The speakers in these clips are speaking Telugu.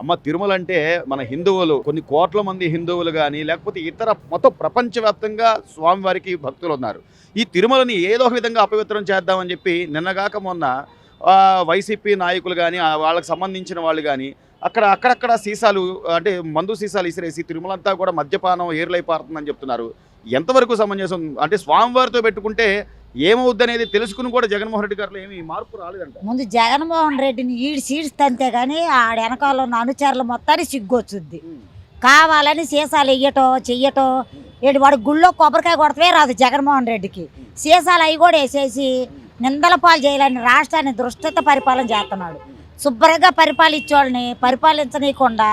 అమ్మ తిరుమల అంటే మన హిందువులు కొన్ని కోట్ల మంది హిందువులు కానీ లేకపోతే ఇతర మొత్తం ప్రపంచవ్యాప్తంగా స్వామివారికి భక్తులు ఉన్నారు. ఈ తిరుమలని ఏదో ఒక విధంగా అపవిత్రం చేద్దామని చెప్పి నిన్నగాక మొన్న వైసీపీ నాయకులు కానీ వాళ్ళకి సంబంధించిన వాళ్ళు కానీ అక్కడక్కడ సీసాలు అంటే మందు సీసాలు ఇసిరేసి తిరుమలంతా కూడా మద్యపానం ఏర్లైపారుతుందని చెప్తున్నారు. ఎంతవరకు సమంజసం? అంటే స్వామివారితో పెట్టుకుంటే ఏమవుద్ది అనేది తెలుసుకుని కూడా జగన్మోహన్ రెడ్డి గారిలో ఏమి మార్పు రాలేదంట. ముందు జగన్మోహన్ రెడ్డిని సీడ్స్తంతే కానీ ఆడ వెనకాల ఉన్న అనుచరులు మొత్తాన్ని సిగ్గొచ్చుద్ది. కావాలని సీసాలు చెయ్యటం ఏడు వాడు గుళ్ళో కొబ్బరికాయ కొడతవే రాదు జగన్మోహన్ రెడ్డికి. సీసాలు అవి కూడా వేసేసి నిందల పాలు చేయాలని రాష్ట్రాన్ని దృష్టత పరిపాలన చేస్తున్నాడు. శుభ్రంగా పరిపాలించేవాళ్ళని పరిపాలించనీయకుండా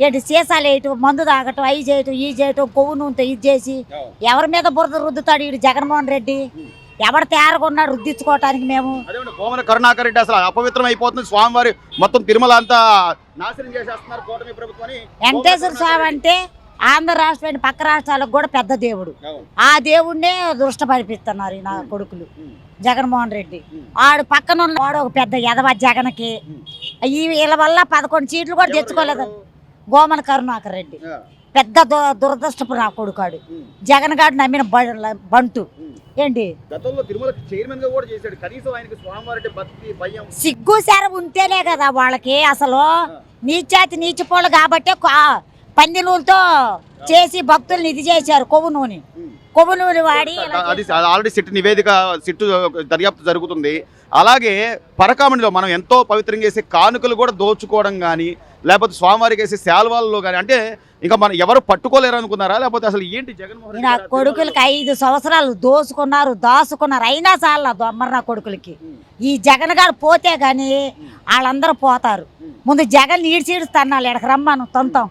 ఏంటి సీసాలు వేయటం, మందు తాగటం, అవి చేయటం, ఈ చేయటం, కొవ్వు నూనెతో ఇది చేసి ఎవరి మీద బురద రుద్దుతాడు వీడు జగన్మోహన్ రెడ్డి? ఎవడు తయారుకున్నాడు రుద్దించుకోవటానికి? మేము భూమన కరుణాకర్ రెడ్డి అసలు అపవిత్రం అయిపోతుంది, స్వామివారి మొత్తం తిరుమల అంతా నాశనం చేసేస్తున్నారు కూటమి ప్రభుత్వాన్ని. వెంకటేశ్వర స్వామి అంటే ఆంధ్ర రాష్ట్రాన్ని పక్క రాష్ట్రాలకు కూడా పెద్ద దేవుడు. ఆ దేవుడినే దృష్టపరిపిస్తున్నారు నా కొడుకులు జగన్మోహన్ రెడ్డి. ఆడు పక్కన వాడు ఒక పెద్ద ఎదవ జగన్కి వీళ్ళ వల్ల 11 సీట్లు కూడా తెచ్చుకోలేదు. భూమన కరుణాకర్ రెడ్డి పెద్ద దురదృష్టపు నా కొడుకాడు. జగన్ గారు నమ్మిన బంటు ఏంటి సిగ్గు శరం ఉంటేనే కదా వాళ్ళకి. అసలు నీచాతి నీచిపోళ్ళు కాబట్టి పంది నూనెతో చేసి భక్తుల్ని ఇది చేశారు. కొవ్వు నూనె వాడి ఆల్రెడీ సిట్ నివేదిక సిట్టు దర్యాప్తు జరుగుతుంది. అలాగే పరకామణిలో మనం ఎంతో పవిత్రంగా చేసే కానుకలు కూడా దోచుకోవడం కానీ లేకపోతే స్వామివారికి వేసే శాల్వాల్లో కానీ అంటే ఇంకా మనం ఎవరు పట్టుకోలేరు అనుకున్నారా? లేకపోతే అసలు ఏంటి జగన్మోహన్ నా కొడుకులకి 5 సంవత్సరాలు దాచుకున్నారు అయినా చాలా దొమ్మరు నా కొడుకులకి. ఈ జగన్ గారు పోతే గాని వాళ్ళందరూ పోతారు. ముందు జగన్ ఈడ్చిడుస్తున్నాడు ఎక్కడికి రమ్మను తొంతం.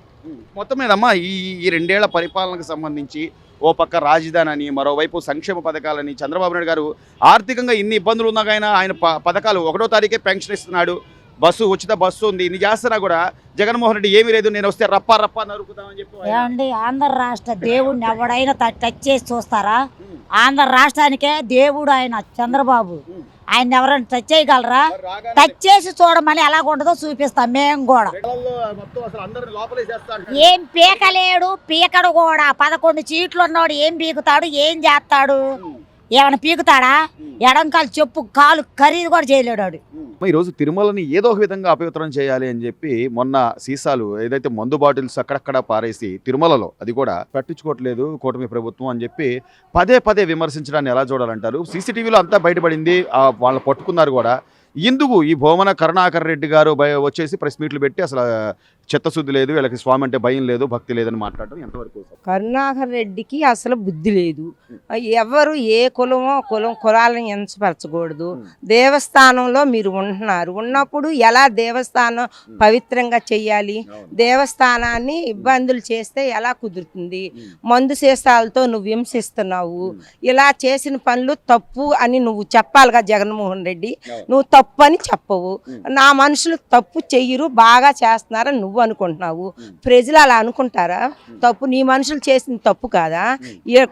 మొత్తం మీదమ్మా ఈ 2 ఏళ్ల పరిపాలనకు సంబంధించి ఓ పక్క రాజధాని అని మరోవైపు సంక్షేమ పథకాలని చంద్రబాబు నాయుడు గారు ఆర్థికంగా ఇన్ని ఇబ్బందులు ఉన్నాకైనా ఆయన పథకాలు 1వ తారీఖే పెన్షన్ ఇస్తున్నాడు, ఉచిత బస్సు ఉంది, ఇన్ని చేస్తున్నా కూడా జగన్మోహన్ రెడ్డి ఏమీ లేదు నేను వస్తే రప్ప నరుకుతామని చెప్పి. ఏమండి ఆంధ్ర రాష్ట్ర దేవుడిని ఎవడైనా టచ్ చేసి చూస్తారా? ఆంధ్ర రాష్ట్రానికే దేవుడు ఆయన చంద్రబాబు. ఆయన ఎవరైనా టచ్ చేయగలరా? టచ్ చేసి చూడమని ఎలాగుంటుందో చూపిస్తాం మేము కూడా. ఏం పీకలేడు, పీకడు కూడా. 11 సీట్లు ఉన్నవాడు ఏం పీకుతాడు, ఏం చేస్తాడు? ఏమైనా పీకుతాడా? ఎడంకాలు చెప్పు కాలు ఖరీదు కూడా చేయలేడు. ఈరోజు తిరుమలని ఏదో ఒక విధంగా అపవిత్రం చేయాలి అని చెప్పి మొన్న సీసాలు ఏదైతే మందు బాటిల్స్ అక్కడక్కడ పారేసి తిరుమలలో అది కూడా పట్టించుకోవట్లేదు కూటమి ప్రభుత్వం అని చెప్పి పదే విమర్శించడాన్ని ఎలా చూడాలంటారు? సీసీటీవీలో అంతా బయటపడింది, వాళ్ళు పట్టుకున్నారు కూడా. ఎందుకు ఈ భూమన కరుణాకర్ రెడ్డి గారు వచ్చేసి ప్రెస్ మీట్లు పెట్టి అసలు చిత్తశుద్ధి లేదు, వీళ్ళకి స్వామి అంటే భయం లేదు, భక్తి లేదని మాట్లాడటం ఎంతవరకు? కరుణాకర్ రెడ్డికి అసలు బుద్ధి లేదు. ఎవరు ఏ కులాలను ఎంచపరచకూడదు. దేవస్థానంలో మీరు ఉన్నప్పుడు ఎలా దేవస్థానం పవిత్రంగా చెయ్యాలి? దేవస్థానాన్ని ఇబ్బందులు చేస్తే ఎలా కుదురుతుంది? మందు సీసాలతో నువ్వు హింసిస్తున్నావు. ఇలా చేసిన పనులు తప్పు అని నువ్వు చెప్పాలిగా జగన్మోహన్ రెడ్డి. నువ్వు తప్పు అని చెప్పవు. నా మనుషులు తప్పు చెయ్యరు, బాగా చేస్తున్నారని నువ్వు అనుకుంటున్నావు. ప్రజలు అలా అనుకుంటారా? తప్పు నీ మనుషులు చేసిన తప్పు కాదా?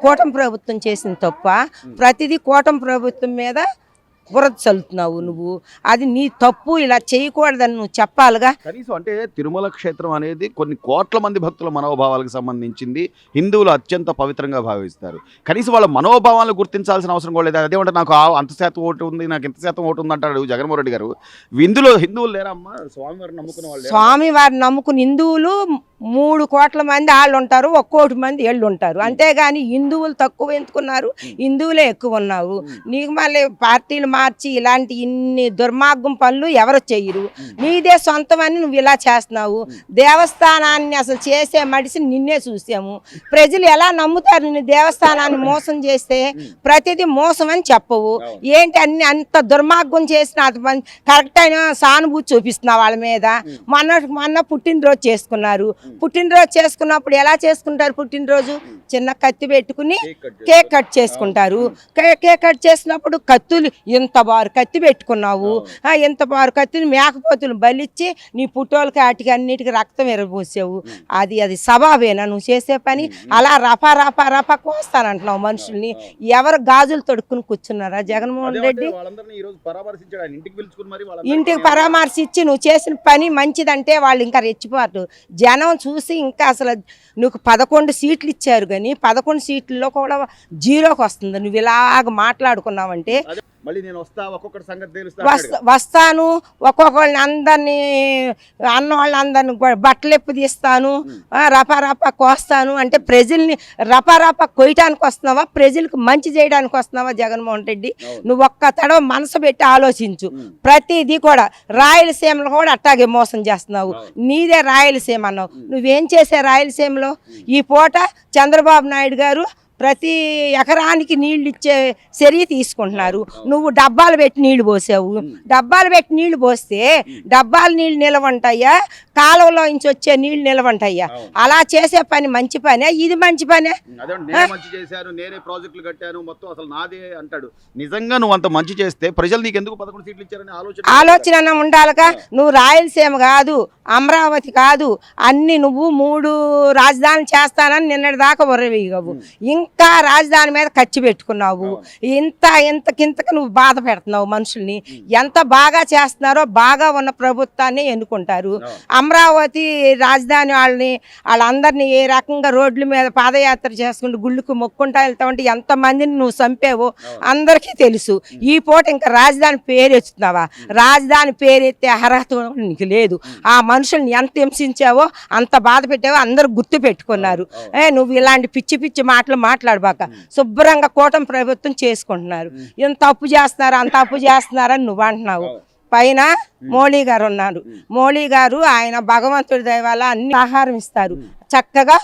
కూటమి ప్రభుత్వం చేసిన తప్ప? ప్రతిదీ కూటమి ప్రభుత్వం మీద బురద చల్లుతున్నావు నువ్వు. అది నీ తప్పు, ఇలా చేయకూడదని నువ్వు చెప్పాలిగా. కనీసం అంటే తిరుమల క్షేత్రం అనేది కొన్ని కోట్ల మంది భక్తుల మనోభావాలకు సంబంధించింది. హిందువులు అత్యంత పవిత్రంగా భావిస్తారు. కనీసం వాళ్ళ మనోభావాలను గుర్తించాల్సిన అవసరం కూడా లేదు. అదేమంటే నాకు అంత శాతం ఓటు ఉంది, నాకు ఇంత శాతం ఓటు ఉంది అంటాడు జగన్మోహన్ రెడ్డి గారు. ఇందులో హిందువులు లేరమ్మా? స్వామివారిని నమ్ముకున్న వాళ్ళు, స్వామివారిని నమ్ముకుని హిందువులు 3 కోట్ల మంది వాళ్ళు ఉంటారు, 1 కోటి మంది ఏళ్ళు ఉంటారు. అంతేగాని హిందువులు తక్కువ ఎందుకున్నారు? హిందువులే ఎక్కువ ఉన్నారు. నీకు మళ్ళీ పార్టీలు మార్చి ఇలాంటి ఇన్ని దుర్మార్గం పనులు ఎవరు చెయ్యరు. నీదే సొంతమని నువ్వు ఇలా చేస్తున్నావు. దేవస్థానాన్ని అసలు చేసే మడిసి నిన్నే చూసాము. ప్రజలు ఎలా నమ్ముతారు నిన్ను? దేవస్థానాన్ని మోసం చేస్తే ప్రతిదీ మోసం అని చెప్పవు. ఏంటి అన్ని అంత దుర్మార్గం చేసిన కరెక్ట్ అయిన సానుభూతి చూపిస్తున్నావు వాళ్ళ మీద. మొన్న పుట్టినరోజు చేసుకున్నారు, పుట్టినరోజు చేసుకున్నప్పుడు ఎలా చేసుకుంటారు? పుట్టినరోజు చిన్న కత్తి పెట్టుకుని కేక్ కట్ చేసుకుంటారు. కేక్ కట్ చేసినప్పుడు కత్తులు ఇంత బారు కత్తి పెట్టుకున్నావు, ఇంత బారు కత్తిని మేకపోతులు బలిచ్చి నీ పుట్టోలకి వాటికి అన్నిటికీ రక్తం ఎరబోసావు. అది సబాబేనా నువ్వు చేసే పని? అలా రపా రపా రపా కోస్తానంటున్నావు మనుషుల్ని. ఎవరు గాజులు తొడుక్కుని కూర్చున్నారా? జగన్మోహన్ రెడ్డి ఇంటికి పరామర్శించి నువ్వు చేసిన పని మంచిదంటే వాళ్ళు ఇంకా రెచ్చిపోతారు. జనం చూసి ఇంకా అసలు నువ్వు 11 సీట్లు ఇచ్చారు కానీ 11 సీట్లలో కూడా జీరోకి వస్తుంది. నువ్వు ఇలాగ మాట్లాడుకున్నావంటే వస్తాను, ఒక్కొక్కళ్ళని అందరినీ అన్న వాళ్ళందరినీ బట్టలు ఎప్పు తీస్తాను, రపా రపా కోస్తాను అంటే ప్రజల్ని రపా రపా కొయ్యటానికి వస్తున్నావా? ప్రజలకు మంచి చేయడానికి వస్తున్నావా? జగన్మోహన్ రెడ్డి నువ్వు ఒక్క తడవ మనసు పెట్టి ఆలోచించు. ప్రతిదీ కూడా రాయలసీమలో కూడా అట్టాగే మోసం చేస్తున్నావు. నీదే రాయలసీమ అన్నావు, నువ్వేం చేసే రాయలసీమలో? ఈ పూట చంద్రబాబు నాయుడు గారు ప్రతి ఎకరానికి నీళ్లు ఇచ్చే చర్య తీసుకుంటున్నారు. నువ్వు డబ్బాలు పెట్టి నీళ్లు పోసావు. డబ్బాలు పెట్టి నీళ్లు పోస్తే డబ్బాలు నీళ్లు నిలవంటాయా? కాలువలో నుంచి వచ్చే నీళ్లు నిలవంటాయా? అలా చేసే పని మంచి పనే? ఇది మంచి పనే? నిజంగా నువ్వు అంత మంచి చేస్తే ప్రజలు నీకు ఎందుకు 11 సీట్లు ఇచ్చారని ఆలోచన ఉండాలిగా. నువ్వు రాయలసీమ కాదు, అమరావతి కాదు, అన్ని నువ్వు 3 రాజధానులు చేస్తానని నిన్నటి దాకా ఉర్రవేయగవు. ఇంకా రాజధాని మీద ఖర్చు పెట్టుకున్నావు. ఇంతకింతకి నువ్వు బాధ పెడుతున్నావు మనుషుల్ని. ఎంత బాగా చేస్తున్నారో బాగా ఉన్న ప్రభుత్వాన్ని ఎన్నుకుంటారు. అమరావతి రాజధాని వాళ్ళందరినీ ఏ రకంగా రోడ్ల మీద పాదయాత్ర చేసుకుంటూ గుళ్ళకు మొక్కుంటా వెళ్తా ఉంటే ఎంతమందిని నువ్వు చంపావో అందరికీ తెలుసు. ఈ పూట ఇంకా రాజధాని పేరు ఎత్తుతున్నావా? రాజధాని పేరెత్తే అర్హత నీకు లేదు. ఆ మనుషుల్ని ఎంత హింసించావో అంత బాధ పెట్టావో అందరూ గుర్తు పెట్టుకున్నారు. నువ్వు ఇలాంటి పిచ్చి పిచ్చి మాటలు మాట్లాడబాక. శుభ్రంగా కూటమి ప్రభుత్వం చేసుకుంటున్నారు. ఇంత తప్పు చేస్తున్నారు, అంత తప్పు చేస్తున్నారని నువ్వు అంటున్నావు. పైన మోడీ గారు ఉన్నారు. మోడీ గారు ఆయన భగవంతుడి దయ వల్ల అన్ని ఆహారం ఇస్తారు, చక్కగా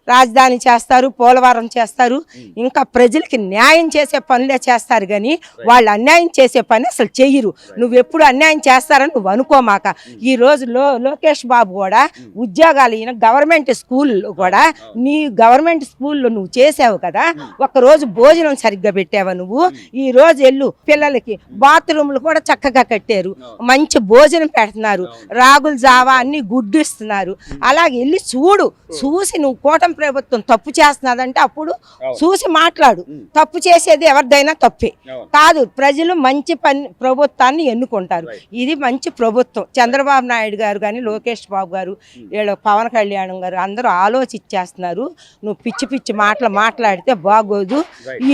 రాజధాని చేస్తారు, పోలవరం చేస్తారు, ఇంకా ప్రజలకి న్యాయం చేసే పనులే చేస్తారు. కానీ వాళ్ళు అన్యాయం చేసే పని అసలు చెయ్యరు. నువ్వు ఎప్పుడు అన్యాయం చేస్తారని నువ్వు అనుకోమాక. ఈ రోజు లోకేష్ బాబు కూడా ఉద్యోగాలు ఈయన గవర్నమెంట్ స్కూల్లో కూడా నీ గవర్నమెంట్ స్కూల్లో నువ్వు చేసావు కదా, ఒక్కరోజు భోజనం సరిగ్గా పెట్టావా నువ్వు? ఈ రోజు వెళ్ళు, పిల్లలకి బాత్రూమ్లు కూడా చక్కగా కట్టారు, మంచి భోజనం పెడుతున్నారు, రాగులు జావా అన్ని గుడ్డు ఇస్తున్నారు. అలాగే వెళ్ళి చూడు, చూసి నువ్వు కూటమి ప్రభుత్వం తప్పు చేస్తున్నదంటే అప్పుడు చూసి మాట్లాడు. తప్పు చేసేది ఎవరిదైనా తప్పే కాదు. ప్రజలు మంచి ప్రభుత్వాన్ని ఎన్నుకుంటారు. ఇది మంచి ప్రభుత్వం. చంద్రబాబు నాయుడు గారు కానీ లోకేష్ బాబు గారు, వీళ్ళు పవన్ కళ్యాణ్ గారు అందరూ ఆలోచించేస్తున్నారు. నువ్వు పిచ్చి పిచ్చి మాటలు మాట్లాడితే బాగోదు.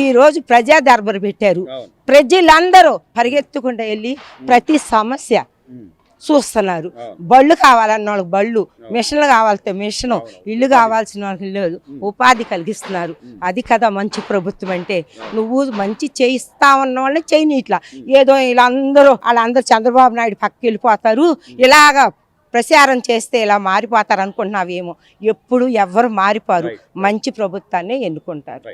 ఈ రోజు ప్రజా దర్బారు పెట్టారు. ప్రజలందరూ పరిగెత్తుకుంటూ వెళ్ళి ప్రతి సమస్య చూస్తున్నారు. బళ్ళు కావాలన్న వాళ్ళకి బళ్ళు, మిషన్లు కావాలంటే మిషను, ఇల్లు కావాల్సిన వాళ్ళకి ఇల్లు, ఉపాధి కలిగిస్తున్నారు. అది కదా మంచి ప్రభుత్వం అంటే. నువ్వు మంచి చేయిస్తా ఉన్న వాళ్ళని చేయనీట్లా. ఏదో వాళ్ళందరూ చంద్రబాబు నాయుడు పక్కకి వెళ్ళిపోతారు, ఇలాగా ప్రచారం చేస్తే ఇలా మారిపోతారు అనుకుంటున్నావేమో. ఎప్పుడు ఎవ్వరు మారిపోరు, మంచి ప్రభుత్వాన్ని ఎన్నుకుంటారు.